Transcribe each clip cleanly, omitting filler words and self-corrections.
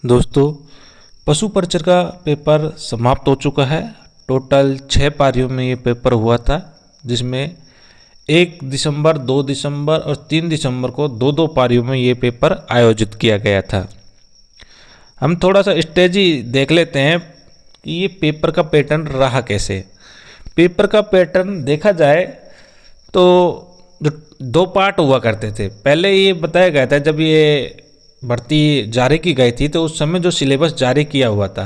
दोस्तों, पशु परिचर का पेपर समाप्त हो चुका है। टोटल 6 पारियों में ये पेपर हुआ था, जिसमें 1 दिसंबर, 2 दिसंबर और 3 दिसंबर को दो दो पारियों में ये पेपर आयोजित किया गया था। हम थोड़ा सा स्ट्रेटजी देख लेते हैं कि ये पेपर का पैटर्न रहा कैसे। पेपर का पैटर्न देखा जाए तो जो 2 पार्ट हुआ करते थे। पहले ये बताया गया था, जब ये भर्ती जारी की गई थी तो उस समय जो सिलेबस जारी किया हुआ था,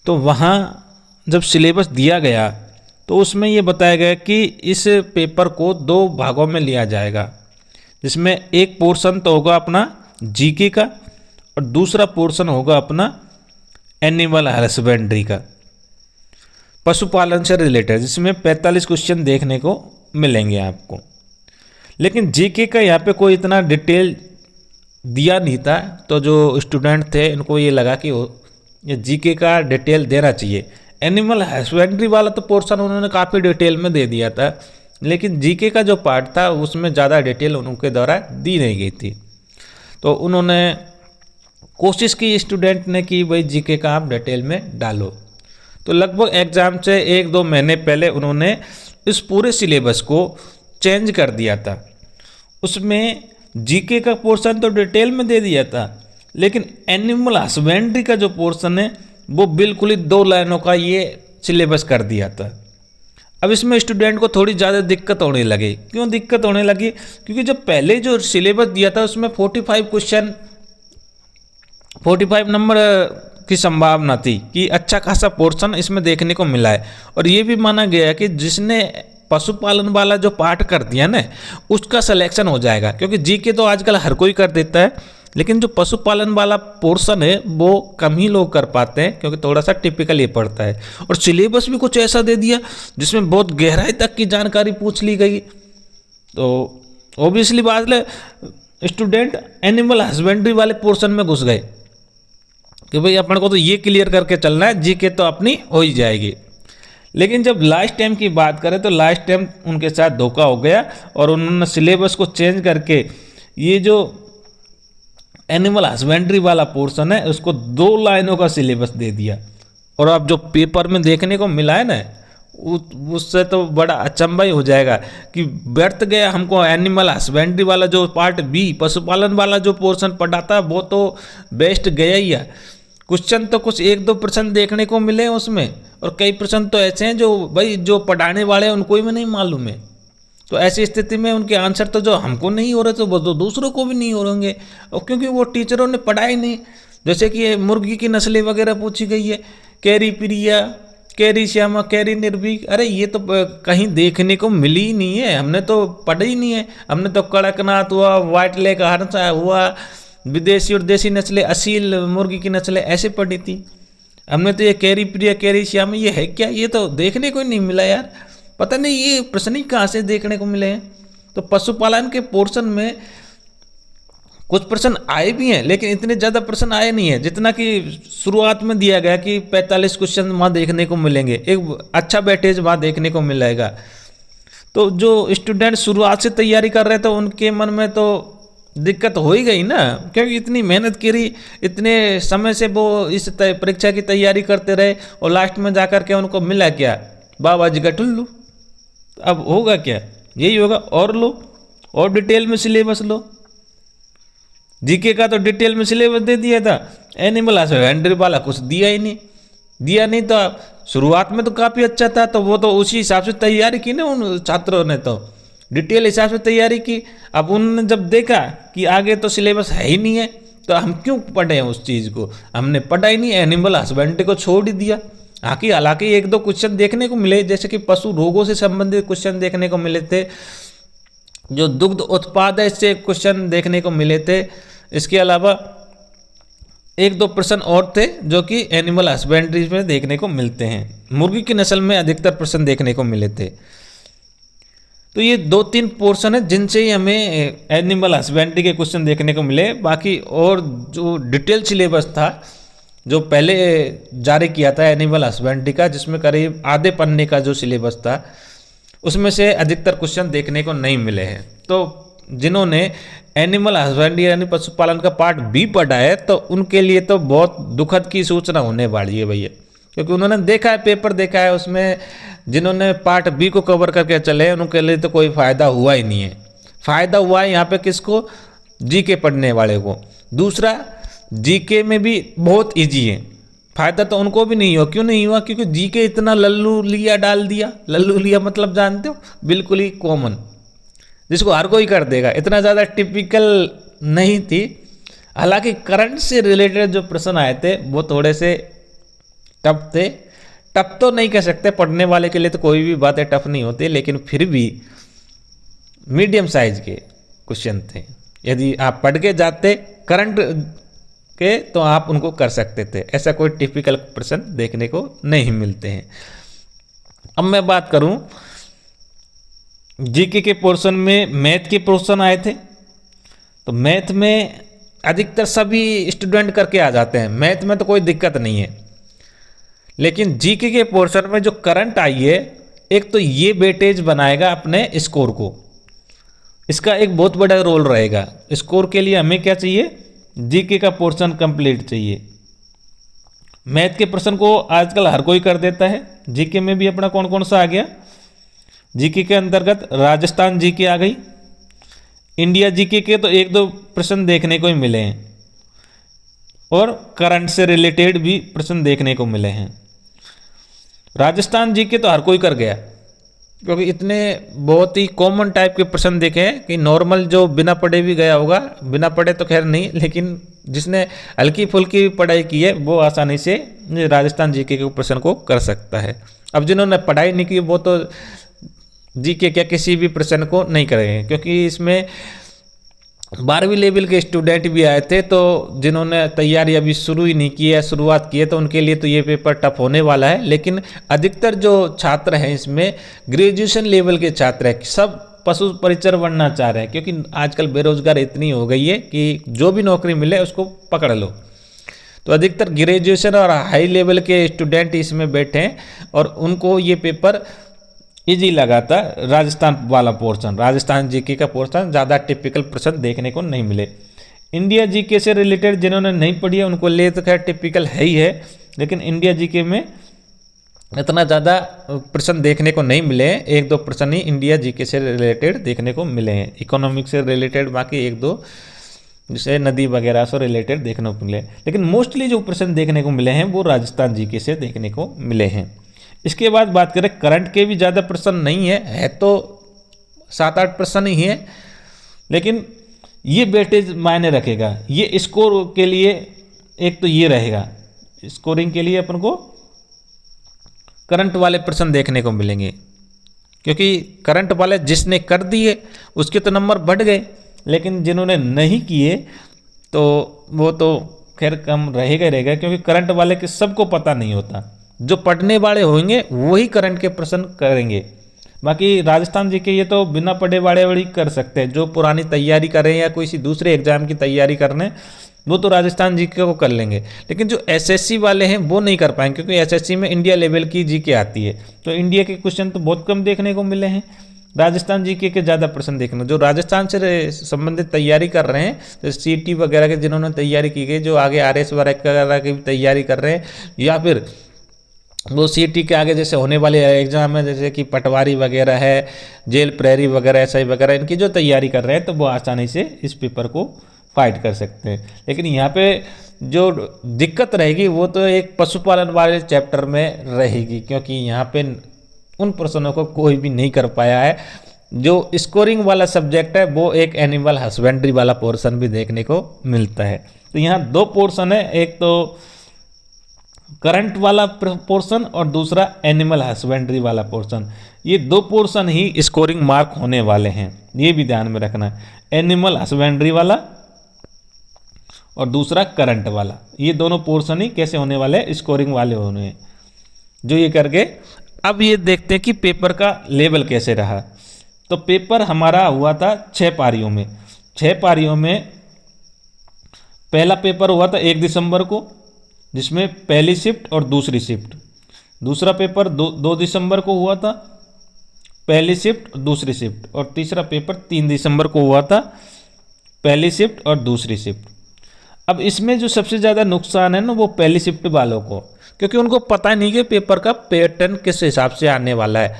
तो वहाँ जब सिलेबस दिया गया तो उसमें ये बताया गया कि इस पेपर को 2 भागों में लिया जाएगा, जिसमें एक पोर्शन तो होगा अपना जीके का और दूसरा पोर्शन होगा अपना एनिमल हस्बेंड्री का, पशुपालन से रिलेटेड, जिसमें 45 क्वेश्चन देखने को मिलेंगे आपको। लेकिन जीके का यहाँ पे कोई इतना डिटेल दिया नहीं था, तो जो स्टूडेंट थे इनको ये लगा कि ये जीके का डिटेल देना चाहिए। एनिमल हस्बेंड्री वाला तो पोर्शन उन्होंने काफ़ी डिटेल में दे दिया था, लेकिन जीके का जो पार्ट था उसमें ज़्यादा डिटेल उनके द्वारा दी नहीं गई थी। तो उन्होंने कोशिश की स्टूडेंट ने कि भाई जीके का आप डिटेल में डालो। तो लगभग एग्ज़ाम से 1-2 महीने पहले उन्होंने इस पूरे सिलेबस को चेंज कर दिया था। उसमें जीके का पोर्शन तो डिटेल में दे दिया था, लेकिन एनिमल हस्बेंड्री का जो पोर्शन है वो बिल्कुल ही 2 लाइनों का ये सिलेबस कर दिया था। अब इसमें स्टूडेंट को थोड़ी ज़्यादा दिक्कत होने लगी। क्यों दिक्कत होने लगी? क्योंकि जब पहले जो सिलेबस दिया था उसमें 45 क्वेश्चन, 45 नंबर की संभावना थी कि अच्छा खासा पोर्शन इसमें देखने को मिला है। और ये भी माना गया है कि जिसने पशुपालन वाला जो पार्ट कर दिया ना, उसका सिलेक्शन हो जाएगा, क्योंकि जीके तो आजकल हर कोई कर देता है, लेकिन जो पशुपालन वाला पोर्शन है वो कम ही लोग कर पाते हैं, क्योंकि थोड़ा सा टिपिकल ये पड़ता है। और सिलेबस भी कुछ ऐसा दे दिया जिसमें बहुत गहराई तक की जानकारी पूछ ली गई। तो ऑब्वियसली बात है, स्टूडेंट एनिमल हस्बेंड्री वाले पोर्शन में घुस गए कि भाई अपन को तो ये क्लियर करके चलना है, जीके तो अपनी हो ही जाएगी। लेकिन जब लास्ट टाइम की बात करें तो लास्ट टाइम उनके साथ धोखा हो गया और उन्होंने सिलेबस को चेंज करके ये जो एनिमल हस्बेंड्री वाला पोर्शन है उसको 2 लाइनों का सिलेबस दे दिया। और अब जो पेपर में देखने को मिला है ना, उससे तो बड़ा अचंभा ही हो जाएगा कि व्यर्थ गया हमको एनिमल हस्बेंड्री वाला जो पार्ट बी, पशुपालन वाला जो पोर्शन पढ़ा था वो तो बेस्ट गया ही है। क्वेश्चन तो कुछ 1-2% देखने को मिले उसमें, और कई प्रश्न तो ऐसे हैं जो भाई जो पढ़ाने वाले हैं उनको भी नहीं मालूम है। तो ऐसी स्थिति में उनके आंसर तो जो हमको नहीं हो रहे तो वो तो दूसरों को भी नहीं हो रहेंगे, और क्योंकि वो टीचरों ने पढ़ाई नहीं। जैसे कि मुर्गी की नस्लें वगैरह पूछी गई है, कैरी प्रिया, कैरी श्यामा, कैरी निर्भीक, अरे ये तो कहीं देखने को मिली ही नहीं है, हमने तो पढ़ी ही नहीं है। हमने तो कड़कनाथ हुआ, व्हाइट लेग हंसा हुआ, विदेशी और देसी नस्लें, असील मुर्गी की नस्लें ऐसे पढ़ी थी हमने। तो ये कैरी प्रिया, कैरी श्यामा ये है क्या? ये तो देखने को ही नहीं मिला यार, पता नहीं ये प्रश्न ही कहाँ से देखने को मिले हैं। तो पशुपालन के पोर्शन में कुछ प्रश्न आए भी हैं, लेकिन इतने ज़्यादा प्रश्न आए नहीं है जितना कि शुरुआत में दिया गया कि 45 क्वेश्चन वहाँ देखने को मिलेंगे, एक अच्छा वेटेज वहाँ देखने को मिलेगा। तो जो स्टूडेंट शुरुआत से तैयारी कर रहे थे उनके मन में तो दिक्कत हो ही गई ना, क्योंकि इतनी मेहनत करी, इतने समय से वो इस परीक्षा की तैयारी करते रहे और लास्ट में जाकर के उनको मिला क्या? बाबा जी का टुल्लू। अब होगा क्या? यही होगा, और लो और डिटेल में सिलेबस लो। जीके का तो डिटेल में सिलेबस दे दिया था, एनिमल हस्बेंड्री वाला कुछ दिया ही नहीं। दिया नहीं तो शुरुआत में तो काफ़ी अच्छा था, तो वो तो उसी हिसाब से तैयारी की ना उन छात्रों ने, तो डिटेल हिसाब से तैयारी की। अब उन्होंने जब देखा कि आगे तो सिलेबस है ही नहीं है, तो हम क्यों पढ़े हैं उस चीज़ को? हमने पढ़ा ही नहीं, एनिमल हस्बेंड्री को छोड़ ही दिया। हालांकि 1-2 क्वेश्चन देखने को मिले, जैसे कि पशु रोगों से संबंधित क्वेश्चन देखने को मिले थे, जो दुग्ध उत्पाद है इससे क्वेश्चन देखने को मिले थे। इसके अलावा 1-2 प्रश्न और थे जो कि एनिमल हस्बेंड्री में देखने को मिलते हैं। मुर्गी की नस्ल में अधिकतर प्रश्न देखने को मिले थे। तो ये 2-3 पोर्शन है जिनसे ही हमें एनिमल हस्बेंड्री के क्वेश्चन देखने को मिले। बाकी और जो डिटेल सिलेबस था जो पहले जारी किया था एनिमल हस्बेंड्री का, जिसमें करीब आधे पन्ने का जो सिलेबस था, उसमें से अधिकतर क्वेश्चन देखने को नहीं मिले हैं। तो जिन्होंने एनिमल हस्बेंड्री यानी पशुपालन का पार्ट बी पढ़ा है तो उनके लिए तो बहुत दुखद की सूचना होने वाली है भैया, क्योंकि उन्होंने देखा है, पेपर देखा है, उसमें जिन्होंने पार्ट बी को कवर करके चले हैं उनके लिए तो कोई फ़ायदा हुआ ही नहीं है। फ़ायदा हुआ है यहाँ पे किसको? जीके पढ़ने वाले को। दूसरा, जीके में भी बहुत इजी है, फ़ायदा तो उनको भी नहीं हुआ। क्यों नहीं हुआ? क्योंकि जीके इतना लल्लू लिया डाल दिया। लल्लू लिया मतलब जानते हो, बिल्कुल ही कॉमन, जिसको हर कोई कर देगा, इतना ज़्यादा टिपिकल नहीं थी। हालांकि करंट से रिलेटेड जो प्रश्न आए थे वो थोड़े से टफ थे। टफ तो नहीं कह सकते, पढ़ने वाले के लिए तो कोई भी बातें टफ नहीं होती, लेकिन फिर भी मीडियम साइज के क्वेश्चन थे। यदि आप पढ़ के जाते करंट के तो आप उनको कर सकते थे। ऐसा कोई टिपिकल प्रश्न देखने को नहीं मिलते हैं। अब मैं बात करूं, जीके के पोर्शन में मैथ के पोर्शन आए थे, तो मैथ में अधिकतर सभी स्टूडेंट करके आ जाते हैं, मैथ में तो कोई दिक्कत नहीं है। लेकिन जीके के पोर्शन में जो करंट आई है, एक तो ये वेटेज बनाएगा अपने स्कोर को, इसका एक बहुत बड़ा रोल रहेगा। स्कोर के लिए हमें क्या चाहिए? जीके का पोर्शन कंप्लीट चाहिए। मैथ के प्रश्न को आजकल हर कोई कर देता है। जीके में भी अपना कौन कौन सा आ गया? जीके के अंतर्गत राजस्थान जीके आ गई, इंडिया जीके के तो एक दो प्रश्न देखने को ही मिले हैं, और करंट से रिलेटेड भी प्रश्न देखने को मिले हैं। राजस्थान जीके तो हर कोई कर गया, क्योंकि इतने बहुत ही कॉमन टाइप के प्रश्न देखे हैं कि नॉर्मल जो बिना पढ़े भी गया होगा, बिना पढ़े तो खैर नहीं, लेकिन जिसने हल्की फुल्की पढ़ाई की है वो आसानी से राजस्थान जीके के प्रश्न को कर सकता है। अब जिन्होंने पढ़ाई नहीं की वो तो जीके क्या किसी भी प्रश्न को नहीं करेंगे, क्योंकि इसमें 12वीं लेवल के स्टूडेंट भी आए थे, तो जिन्होंने तैयारी अभी शुरू ही नहीं की है, शुरुआत की है, तो उनके लिए तो ये पेपर टफ होने वाला है। लेकिन अधिकतर जो छात्र हैं इसमें ग्रेजुएशन लेवल के छात्र हैं, सब पशु परिचर बनना चाह रहे हैं, क्योंकि आजकल बेरोजगार इतनी हो गई है कि जो भी नौकरी मिले उसको पकड़ लो। तो अधिकतर ग्रेजुएशन और हाई लेवल के स्टूडेंट इसमें बैठे हैं और उनको ये पेपर इजी लगा था। राजस्थान वाला पोर्शन, राजस्थान जीके का पोर्शन ज़्यादा टिपिकल प्रश्न देखने को नहीं मिले। इंडिया जीके से रिलेटेड जिन्होंने नहीं पढ़ी है उनको लिए तो खैर टिपिकल है ही है, लेकिन इंडिया जीके में इतना ज़्यादा प्रश्न देखने को नहीं मिले हैं। एक दो प्रश्न ही इंडिया जीके से रिलेटेड देखने को मिले हैं, इकोनॉमिक से रिलेटेड बाकी एक दो जैसे नदी वगैरह से रिलेटेड देखने को मिले, लेकिन मोस्टली जो प्रश्न देखने को मिले हैं वो राजस्थान जीके से देखने को मिले हैं। इसके बाद बात करें, करंट के भी ज़्यादा प्रश्न नहीं है तो 7-8 प्रश्न ही है, लेकिन ये वेटेज मायने रखेगा। ये स्कोर के लिए एक तो ये रहेगा, स्कोरिंग के लिए अपन को करंट वाले प्रश्न देखने को मिलेंगे, क्योंकि करंट वाले जिसने कर दिए उसके तो नंबर बढ़ गए, लेकिन जिन्होंने नहीं किए तो वो तो खैर कम रहेगा ही रहेगा, क्योंकि करंट वाले के सबको पता नहीं होता। जो पढ़ने वाले होंगे वही करंट के प्रश्न करेंगे, बाकी राजस्थान जीके ये तो बिना पढ़े वाले कर सकते हैं। जो पुरानी तैयारी कर रहे हैं या किसी दूसरे एग्जाम की तैयारी कर रहे हैं वो तो राजस्थान जीके को कर लेंगे, लेकिन जो एसएससी वाले हैं वो नहीं कर पाएंगे, क्योंकि एसएससी में इंडिया लेवल की जीके आती है, तो इंडिया के क्वेश्चन तो बहुत कम देखने को मिले हैं। राजस्थान जीके के ज़्यादा प्रश्न देखने, जो राजस्थान से संबंधित तैयारी कर रहे हैं, तो सीटी वगैरह के जिन्होंने तैयारी की गई, जो आगे आरएस वगैरह की तैयारी कर रहे हैं, या फिर वो सीटी के आगे जैसे होने वाले एग्जाम है जैसे कि पटवारी वगैरह है, जेल प्रहरी वगैरह एसआई वगैरह, इनकी जो तैयारी कर रहे हैं तो वो आसानी से इस पेपर को फाइट कर सकते हैं। लेकिन यहाँ पे जो दिक्कत रहेगी वो तो एक पशुपालन वाले चैप्टर में रहेगी, क्योंकि यहाँ पे उन प्रश्नों को कोई भी नहीं कर पाया है। जो स्कोरिंग वाला सब्जेक्ट है वो एक एनिमल हस्बेंड्री वाला पोर्शन भी देखने को मिलता है। तो यहाँ दो पोर्शन है, एक तो करंट वाला पोर्शन और दूसरा एनिमल हस्बेंड्री वाला पोर्शन। ये दो पोर्शन ही स्कोरिंग मार्क होने वाले हैं, ये भी ध्यान में रखना है। एनिमल हस्बेंड्री वाला और दूसरा करंट वाला, ये दोनों पोर्शन ही कैसे होने वाले हैं? स्कोरिंग वाले होने हैं। जो ये करके अब ये देखते हैं कि पेपर का लेवल कैसे रहा। तो पेपर हमारा हुआ था 6 पारियों में। 6 पारियों में पहला पेपर हुआ था 1 दिसंबर को, जिसमें पहली शिफ्ट और दूसरी शिफ्ट। दूसरा पेपर 2 दिसंबर को हुआ था, पहली शिफ्ट दूसरी शिफ्ट, और तीसरा पेपर 3 दिसंबर को हुआ था, पहली शिफ्ट और दूसरी शिफ्ट। अब इसमें जो सबसे ज़्यादा नुकसान है ना वो पहली शिफ्ट वालों को, क्योंकि उनको पता नहीं कि पेपर का पैटर्न किस हिसाब से आने वाला है।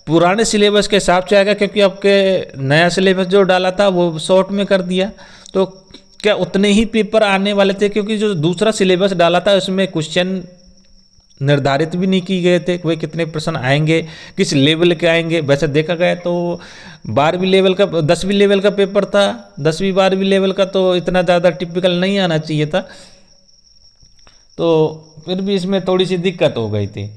पुराने सिलेबस के हिसाब से आएगा, क्योंकि आपके नया सिलेबस जो डाला था वो शॉर्ट में कर दिया, तो क्या उतने ही पेपर आने वाले थे, क्योंकि जो दूसरा सिलेबस डाला था उसमें क्वेश्चन निर्धारित भी नहीं किए गए थे कि भाई कितने प्रश्न आएंगे, किस लेवल के आएंगे। वैसे देखा गया तो 12वीं लेवल का 10वीं लेवल का पेपर था, 10वीं 12वीं लेवल का तो इतना ज़्यादा टिपिकल नहीं आना चाहिए था, तो फिर भी इसमें थोड़ी सी दिक्कत हो गई थी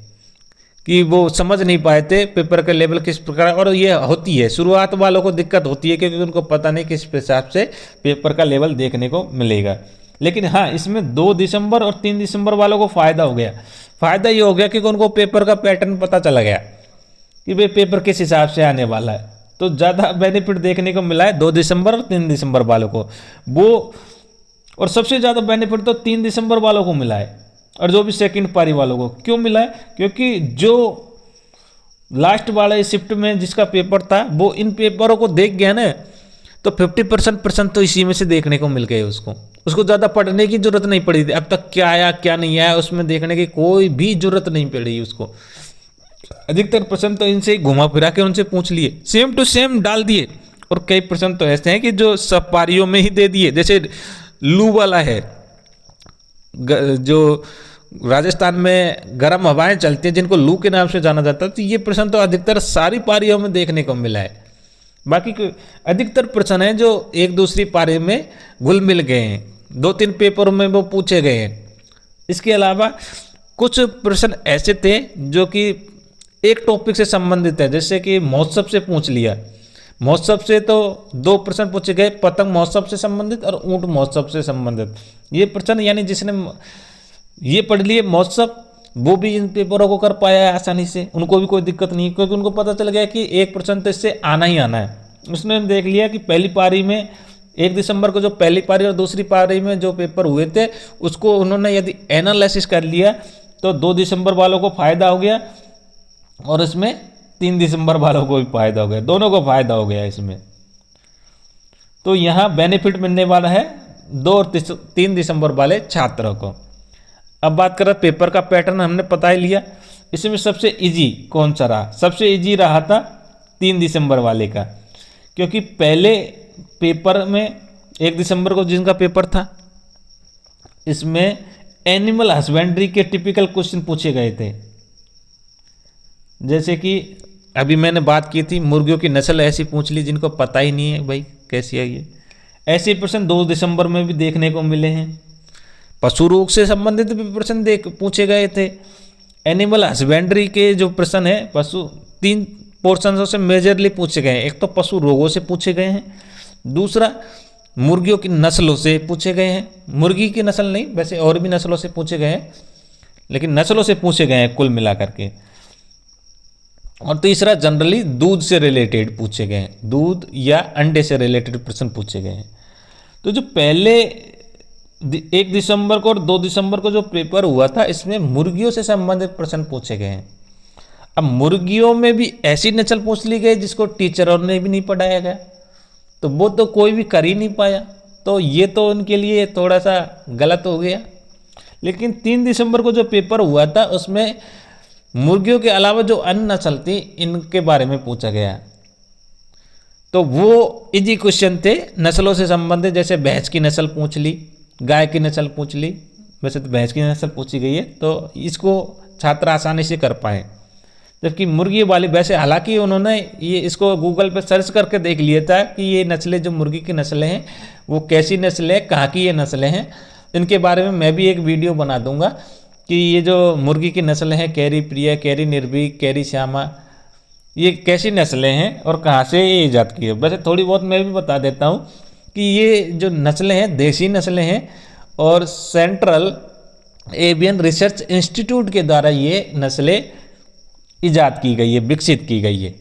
कि वो समझ नहीं पाए थे पेपर का लेवल किस प्रकार। और ये होती है शुरुआत वालों को दिक्कत होती है, क्योंकि उनको पता नहीं किस हिसाब से पेपर का लेवल देखने को मिलेगा। लेकिन हाँ, इसमें 2 दिसंबर और 3 दिसंबर वालों को फ़ायदा हो गया। फ़ायदा ये हो गया कि उनको पेपर का पैटर्न पता चला गया कि भाई पेपर किस हिसाब से आने वाला है, तो ज़्यादा बेनिफिट देखने को मिला है 2 दिसंबर और 3 दिसंबर वालों को वो। और सबसे ज़्यादा बेनिफिट तो 3 दिसंबर वालों को मिला है, और जो भी सेकंड पारी वालों को क्यों मिला है, क्योंकि जो लास्ट वाले शिफ्ट में जिसका पेपर था वो इन पेपरों को देख गया ना, तो 50% प्रश्न तो इसी में से देखने को मिल गए उसको ज़्यादा पढ़ने की जरूरत नहीं पड़ी थी। अब तक क्या आया क्या नहीं आया उसमें देखने की कोई भी जरूरत नहीं पड़ी उसको। अधिकतर प्रश्न तो इनसे ही घुमा फिरा के उनसे पूछ लिए, सेम टू सेम डाल दिए। और कई प्रश्न तो ऐसे हैं कि जो सब पारियों में ही दे दिए, जैसे लू वाला है, जो राजस्थान में गर्म हवाएं चलती हैं जिनको लू के नाम से जाना जाता है, तो ये प्रश्न तो अधिकतर सारी पारियों में देखने को मिला है। बाकी अधिकतर प्रश्न हैं जो एक दूसरी पारी में घुल मिल गए हैं, 2-3 पेपरों में वो पूछे गए हैं। इसके अलावा कुछ प्रश्न ऐसे थे जो कि एक टॉपिक से संबंधित है, जैसे कि महोत्सव से पूछ लिया। महोत्सव से तो 2 प्रश्न पूछे गए, पतंग महोत्सव से संबंधित और ऊंट महोत्सव से संबंधित। ये प्रश्न यानी जिसने ये पढ़ लिए महोत्सव, वो भी इन पेपरों को कर पाया है आसानी से, उनको भी कोई दिक्कत नहीं, क्योंकि उनको पता चल गया कि एक प्रश्न तो इससे आना ही आना है। उसने देख लिया कि पहली पारी में 1 दिसंबर को जो पहली पारी और दूसरी पारी में जो पेपर हुए थे उसको उन्होंने यदि एनालिसिस कर लिया तो 2 दिसंबर वालों को फायदा हो गया, और इसमें 3 दिसंबर वालों को भी फायदा हो गया, दोनों को फायदा हो गया इसमें। तो यहाँ बेनिफिट मिलने वाला है 2 और 3 दिसंबर वाले छात्रों को। अब बात करें पेपर का पैटर्न, हमने पता ही लिया। इसमें सबसे इजी कौन सा रहा? सबसे इजी रहा था 3 दिसंबर वाले का, क्योंकि पहले पेपर में 1 दिसंबर को जिनका पेपर था इसमें एनिमल हस्बेंड्री के टिपिकल क्वेश्चन पूछे गए थे। जैसे कि अभी मैंने बात की थी, मुर्गियों की नस्ल ऐसी पूछ ली जिनको पता ही नहीं है भाई कैसी है ये। ऐसे प्रश्न 2 दिसंबर में भी देखने को मिले हैं। पशु रोग से संबंधित भी प्रश्न पूछे गए थे। एनिमल हस्बेंड्री के जो प्रश्न है पशु 3 पोर्शन से मेजरली पूछे गए हैं। एक तो पशु रोगों से पूछे गए हैं, दूसरा मुर्गियों की नस्लों से पूछे गए हैं, मुर्गी की नस्ल नहीं वैसे और भी नस्लों से पूछे गए हैं, लेकिन नस्लों से पूछे गए हैं कुल मिलाकर के। और तीसरा जनरली दूध से रिलेटेड पूछे गए हैं, दूध या अंडे से रिलेटेड प्रश्न पूछे गए हैं। तो जो पहले 1 दिसंबर को और 2 दिसंबर को जो पेपर हुआ था इसमें मुर्गियों से संबंधित प्रश्न पूछे गए हैं। अब मुर्गियों में भी ऐसी नस्ल पूछ ली गई जिसको टीचरों ने भी नहीं पढ़ाया गया, तो वो तो कोई भी कर ही नहीं पाया, तो ये तो उनके लिए थोड़ा सा गलत हो गया। लेकिन 3 दिसंबर को जो पेपर हुआ था उसमें मुर्गियों के अलावा जो अन्य नस्ल थी इनके बारे में पूछा गया, तो वो इजी क्वेश्चन थे नस्लों से संबंधित। जैसे भैंस की नस्ल पूछ ली, गाय की नस्ल पूछ ली, वैसे तो भैंस की नस्ल पूछी गई है तो इसको छात्र आसानी से कर पाए। जबकि मुर्गी वाली वैसे हालांकि उन्होंने ये इसको गूगल पर सर्च करके देख लिया था कि ये नस्लें जो मुर्गी की नस्लें हैं वो कैसी नस्लें, कहाँ की ये नस्लें हैं। इनके बारे में मैं भी एक वीडियो बना दूंगा कि ये जो मुर्गी की नस्लें हैं, कैरी प्रिया, कैरी निर्भीक, कैरी श्यामा, ये कैसी नस्लें हैं और कहाँ से ये ईजाद की है। वैसे थोड़ी बहुत मैं भी बता देता हूँ कि ये जो नस्लें हैं देसी नस्लें हैं, और सेंट्रल एवियन रिसर्च इंस्टीट्यूट के द्वारा ये नस्लें ईजाद की गई है, विकसित की गई है,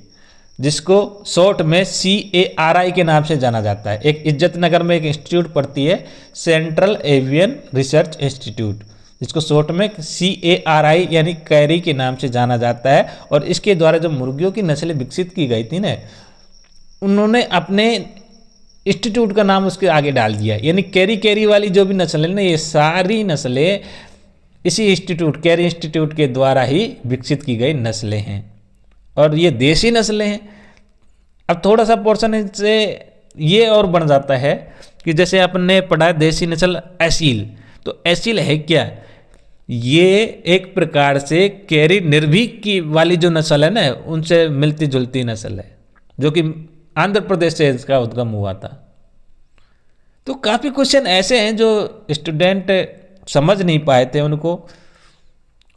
जिसको शॉर्ट में CARI के नाम से जाना जाता है। एक इज्जत नगर में एक इंस्टीट्यूट पड़ती है, सेंट्रल एवियन रिसर्च इंस्टीट्यूट, जिसको शॉर्ट में CARI यानी कैरी के नाम से जाना जाता है। और इसके द्वारा जो मुर्गियों की नस्लें विकसित की गई थी ना, उन्होंने अपने इंस्टीट्यूट का नाम उसके आगे डाल दिया, यानी कैरी वाली जो भी नस्लें ना, ये सारी नस्लें इसी इंस्टीट्यूट, कैरी इंस्टीट्यूट के द्वारा ही विकसित की गई नस्लें हैं और ये देसी नस्लें हैं। अब थोड़ा सा पोर्शन से ये और बन जाता है कि जैसे आपने पढ़ा है देसी नस्ल एसील, तो एसील है क्या, ये एक प्रकार से कैरी निर्भीक की वाली जो नस्ल है ना, उनसे मिलती जुलती नस्ल है, जो कि आंध्र प्रदेश से इसका उद्गम हुआ था। तो काफ़ी क्वेश्चन ऐसे हैं जो स्टूडेंट समझ नहीं पाए थे उनको,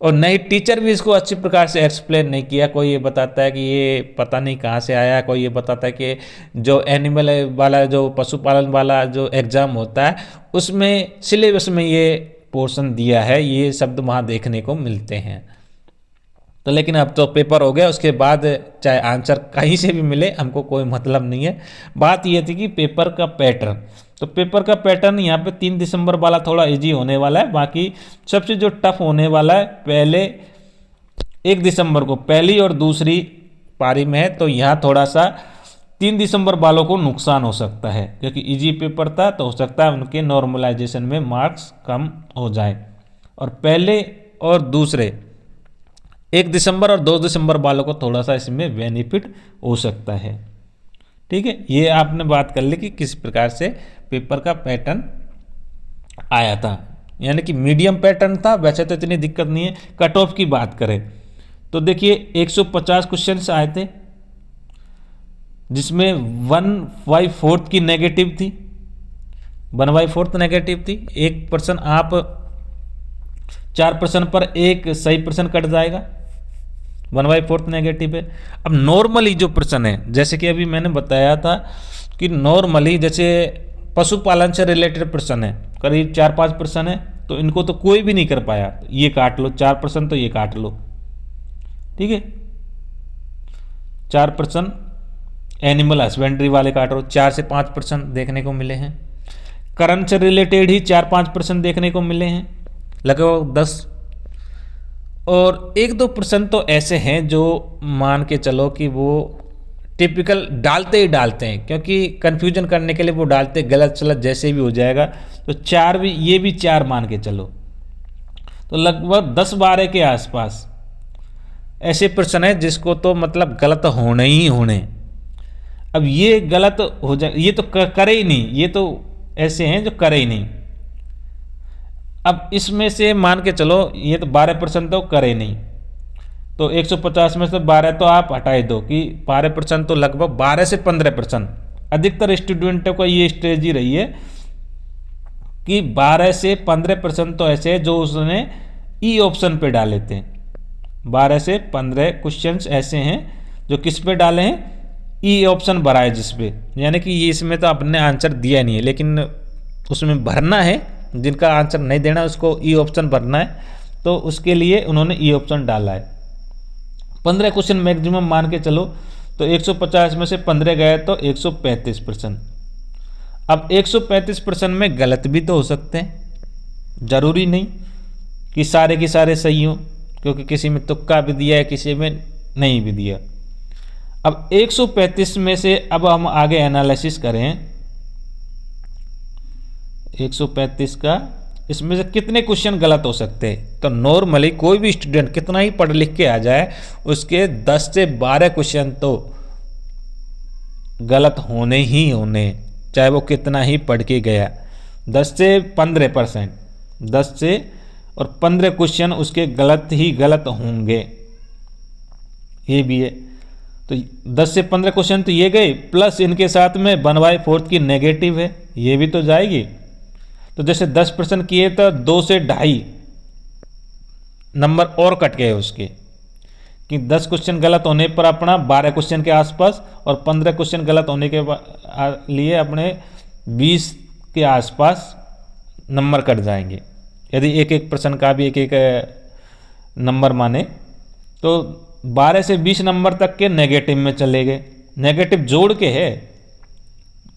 और नई टीचर भी इसको अच्छी प्रकार से एक्सप्लेन नहीं किया। कोई ये बताता है कि ये पता नहीं कहाँ से आया, कोई ये बताता है कि जो एनिमल वाला, जो पशुपालन वाला जो एग्ज़ाम होता है उसमें सिलेबस में ये पोर्शन दिया है, ये शब्द वहाँ देखने को मिलते हैं। तो लेकिन अब तो पेपर हो गया, उसके बाद चाहे आंसर कहीं से भी मिले हमको कोई मतलब नहीं है। बात ये थी कि पेपर का पैटर्न, तो पेपर का पैटर्न यहाँ पे 3 दिसंबर वाला थोड़ा इजी होने वाला है, बाकी सबसे जो टफ होने वाला है पहले 1 दिसंबर को पहली और दूसरी पारी में है। तो यहाँ थोड़ा सा 3 दिसंबर वालों को नुकसान हो सकता है, क्योंकि इजी पेपर था तो हो सकता है उनके नॉर्मलाइजेशन में मार्क्स कम हो जाए। और पहले और दूसरे 1 दिसंबर और 2 दिसंबर वालों को थोड़ा सा इसमें बेनिफिट हो सकता है। ठीक है, ये आपने बात कर ली कि किस प्रकार से पेपर का पैटर्न आया था, यानी कि मीडियम पैटर्न था। वैसे तो इतनी दिक्कत नहीं है। कट ऑफ की बात करें तो देखिए 150 क्वेश्चन आए थे, जिसमें 1/4 की नेगेटिव थी, 1/4 नेगेटिव थी। 1% आप 4% पर एक सही प्रश्न कट जाएगा, 1/4 नेगेटिव है। अब नॉर्मली जो प्रश्न है, जैसे कि अभी मैंने बताया था कि नॉर्मली जैसे पशुपालन से रिलेटेड प्रश्न है, करीब 4-5 प्रश्न है, तो इनको तो कोई भी नहीं कर पाया, ये काट लो 4%, तो ये काट लो। ठीक है, 4% एनिमल हस्बेंड्री वाले काट लो, 4 से 5% देखने को मिले हैं। करंट से रिलेटेड ही 4-5% देखने को मिले हैं, लगभग 10। और 1-2% तो ऐसे हैं जो मान के चलो कि वो टिपिकल डालते ही डालते हैं, क्योंकि कंफ्यूजन करने के लिए वो डालते, गलत सलत जैसे भी हो जाएगा। तो 4 भी, ये भी 4 मान के चलो, तो लगभग 10-12 के आसपास ऐसे प्रश्न है जिसको तो मतलब गलत होने ही होने। अब ये गलत हो जाए, ये तो करे ही नहीं, ये तो ऐसे हैं जो करे ही नहीं। अब इसमें से मान के चलो ये तो 12% तो करे नहीं, तो 150 में से 12 तो आप हटाए दो कि 12% तो लगभग 12 से 15%। अधिकतर स्टूडेंटों को ये स्ट्रेटजी रही है कि 12 से 15% तो ऐसे है जो उसने ई ऑप्शन पे डाले थे। 12 से 15 क्वेश्चंस ऐसे हैं जो किस पे डाले हैं, ई ऑप्शन भरा है जिस पे, यानी कि ये इसमें तो आपने आंसर दिया नहीं है, लेकिन उसमें भरना है। जिनका आंसर नहीं देना उसको ई ऑप्शन भरना है, तो उसके लिए उन्होंने ई ऑप्शन डाला है। 15 क्वेश्चन मैक्सिमम मान के चलो, तो 150 में से 15 गए तो 135%। अब 135% में गलत भी तो हो सकते हैं, ज़रूरी नहीं कि सारे के सारे सही हों, क्योंकि किसी में तुक्का भी दिया है, किसी में नहीं भी दिया। अब 135 में से अब हम आगे एनालिसिस करें 135 का, इसमें से कितने क्वेश्चन गलत हो सकते हैं। तो नॉर्मली कोई भी स्टूडेंट कितना ही पढ़ लिख के आ जाए, उसके 10 से 12 क्वेश्चन तो गलत होने ही होने, चाहे वो कितना ही पढ़ के गया। 10 से 15%, 10 से और 15 क्वेश्चन उसके गलत ही गलत होंगे, ये भी है। तो 10 से 15 क्वेश्चन तो ये गए, प्लस इनके साथ में 1/4 की नेगेटिव है, ये भी तो जाएगी। तो जैसे 10% किए तो 2 से 2.5 नंबर और कट गए उसके, कि 10 क्वेश्चन गलत होने पर अपना 12 क्वेश्चन के आसपास, और 15 क्वेश्चन गलत होने के लिए अपने 20 के आसपास नंबर कट जाएंगे। यदि एक एक प्रश्न का भी एक एक नंबर माने, तो 12 से 20 नंबर तक के नेगेटिव में चले गए। नेगेटिव जोड़ के है,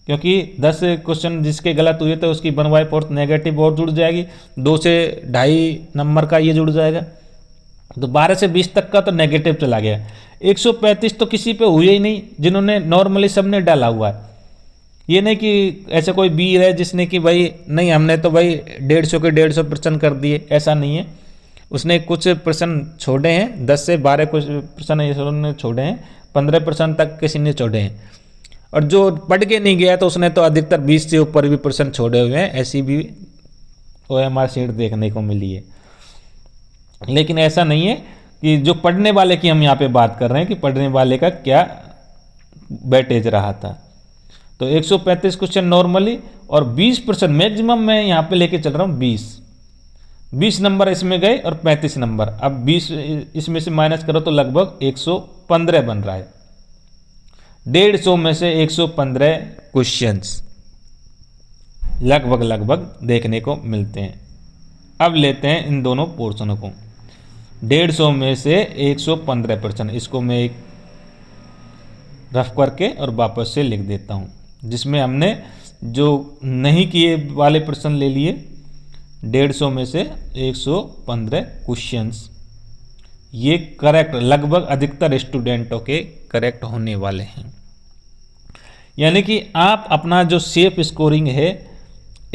क्योंकि 10 क्वेश्चन जिसके गलत हुए थे उसकी 1/4 नेगेटिव और जुड़ जाएगी, 2 से 2.5 नंबर का ये जुड़ जाएगा, तो 12 से 20 तक का तो नेगेटिव चला गया। 135 तो किसी पे हुए ही नहीं, जिन्होंने नॉर्मली सबने डाला हुआ है। ये नहीं कि ऐसा कोई वीर है जिसने कि भाई नहीं हमने तो भाई 150 के 150 प्रश्न कर दिए, ऐसा नहीं है। उसने कुछ प्रश्न छोड़े हैं, 10 से 12 कुछ प्रश्न उन्होंने छोड़े हैं, 15% तक किसी ने छोड़े हैं, और जो पढ़ के नहीं गया तो उसने तो अधिकतर 20 से ऊपर भी प्रश्न छोड़े हुए हैं, ऐसी भी OMR शीट देखने को मिली है। लेकिन ऐसा नहीं है कि जो पढ़ने वाले की हम यहाँ पे बात कर रहे हैं कि पढ़ने वाले का क्या वेटेज रहा था। तो 135 क्वेश्चन नॉर्मली और 20% मैक्सिमम मैं यहाँ पे लेके चल रहा हूँ 20 नंबर इसमें गए और 35 नंबर। अब 20 इसमें से माइनस करो तो लगभग 115 बन रहा है। 150 में से 115 क्वेश्चंस लगभग देखने को मिलते हैं। अब लेते हैं इन दोनों पोर्शनों को। 150 में से 115 प्रश्न, इसको मैं एक रफ करके और वापस से लिख देता हूँ, जिसमें हमने जो नहीं किए वाले प्रश्न ले लिए। 150 में से 115 क्वेश्चंस ये करेक्ट, लगभग अधिकतर स्टूडेंटों के करेक्ट होने वाले हैं। यानी कि आप अपना जो सेफ स्कोरिंग है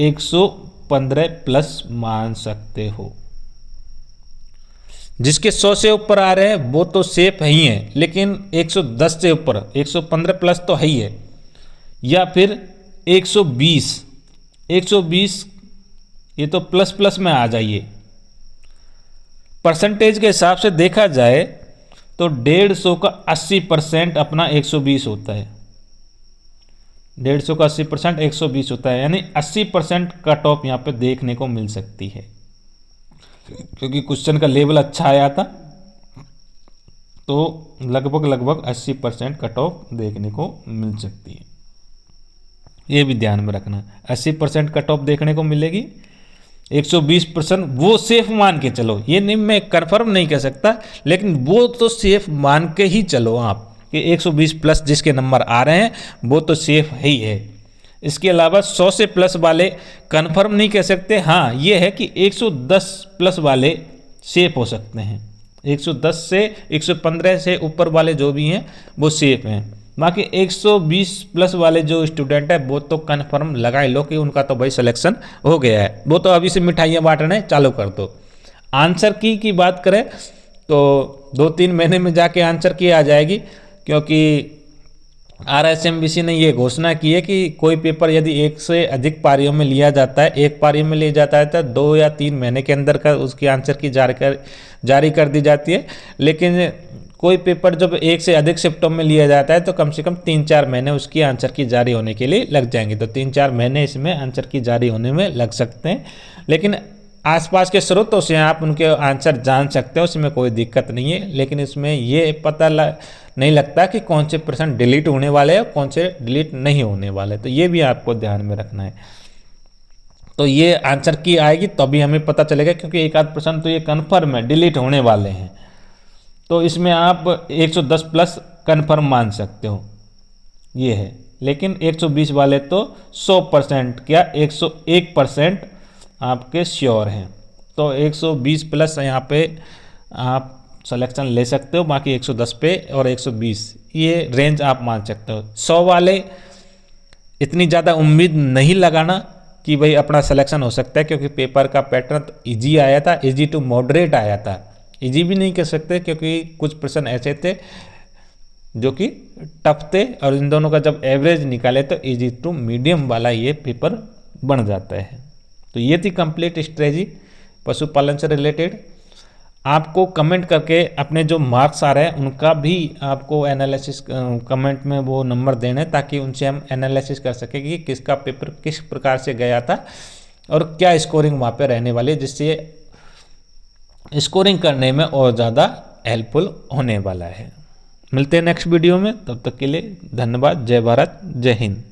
115 प्लस मान सकते हो। जिसके 100 से ऊपर आ रहे हैं वो तो सेफ ही हैं, लेकिन 110 से ऊपर 115 प्लस तो है ही है, या फिर 120 ये तो प्लस प्लस में आ जाइए। परसेंटेज के हिसाब से देखा जाए तो 150 का 80% अपना 120 होता है। 150 का 80% 120 होता है, यानी 80% कट ऑफ यहाँ पे देखने को मिल सकती है, क्योंकि क्वेश्चन का लेवल अच्छा आया था। तो लगभग 80% कट ऑफ देखने को मिल सकती है। ये भी ध्यान में रखना, 80% कट ऑफ देखने को मिलेगी। 120% वो सेफ मान के चलो, ये नहीं मैं कंफर्म नहीं कर सकता, लेकिन वो तो सेफ मान के ही चलो आप कि 120 प्लस जिसके नंबर आ रहे हैं वो तो सेफ ही है। इसके अलावा 100 से प्लस वाले कंफर्म नहीं कह सकते। हाँ ये है कि 110 प्लस वाले सेफ हो सकते हैं, 110 से 115 से ऊपर वाले जो भी हैं वो सेफ हैं। बाकी 120 प्लस वाले जो स्टूडेंट है वो तो कंफर्म लगा ही लो कि उनका तो भाई सिलेक्शन हो गया है, वो तो अभी से मिठाइयाँ बांटने चालू कर दो। आंसर की बात करें तो 2-3 महीने में जाके आंसर की आ जाएगी, क्योंकि RSMBC ने ये घोषणा की है कि कोई पेपर यदि एक से अधिक पारियों में लिया जाता है, एक पारी में लिया जाता है तो 2 या 3 महीने के अंदर का उसकी आंसर की जारी कर दी जाती है। लेकिन कोई पेपर जब एक से अधिक शिफ्टों में लिया जाता है तो कम से कम 3-4 महीने उसकी आंसर की जारी होने के लिए लग जाएंगे। तो 3-4 महीने इसमें आंसर की जारी होने में लग सकते हैं, लेकिन आसपास के स्रोतों से आप उनके आंसर जान सकते हो, उसमें कोई दिक्कत नहीं है। लेकिन इसमें ये पता नहीं लगता कि कौन से प्रश्न डिलीट होने वाले हैं, कौन से डिलीट नहीं होने वाले, तो ये भी आपको ध्यान में रखना है। तो ये आंसर की आएगी तभी हमें पता चलेगा, क्योंकि एक आध प्रश्न तो ये कन्फर्म है डिलीट होने वाले हैं, तो इसमें आप 110 प्लस कन्फर्म मान सकते हो, ये है। लेकिन 120 वाले तो 100% क्या 101% आपके श्योर हैं, तो 120 प्लस यहाँ पे आप सिलेक्शन ले सकते हो। बाकी 110 पे और 120 ये रेंज आप मान सकते हो। 100 वाले इतनी ज़्यादा उम्मीद नहीं लगाना कि भाई अपना सिलेक्शन हो सकता है, क्योंकि पेपर का पैटर्न तो ईजी आया था, ईजी टू मॉडरेट आया था। ईजी भी नहीं कह सकते क्योंकि कुछ प्रश्न ऐसे थे जो कि टफ थे, और इन दोनों का जब एवरेज निकाले तो ईजी टू मीडियम वाला ये पेपर बन जाता है। तो ये थी कंप्लीट स्ट्रेटजी पशुपालन से रिलेटेड। आपको कमेंट करके अपने जो मार्क्स आ रहे हैं उनका भी आपको एनालिसिस कमेंट में वो नंबर देने, ताकि उनसे हम एनालिसिस कर सकें कि किसका पेपर किस प्रकार से गया था और क्या स्कोरिंग वहाँ पे रहने वाली है, जिससे स्कोरिंग करने में और ज़्यादा हेल्पफुल होने वाला है। मिलते हैं नेक्स्ट वीडियो में, तब तक के लिए धन्यवाद। जय भारत, जय हिंद।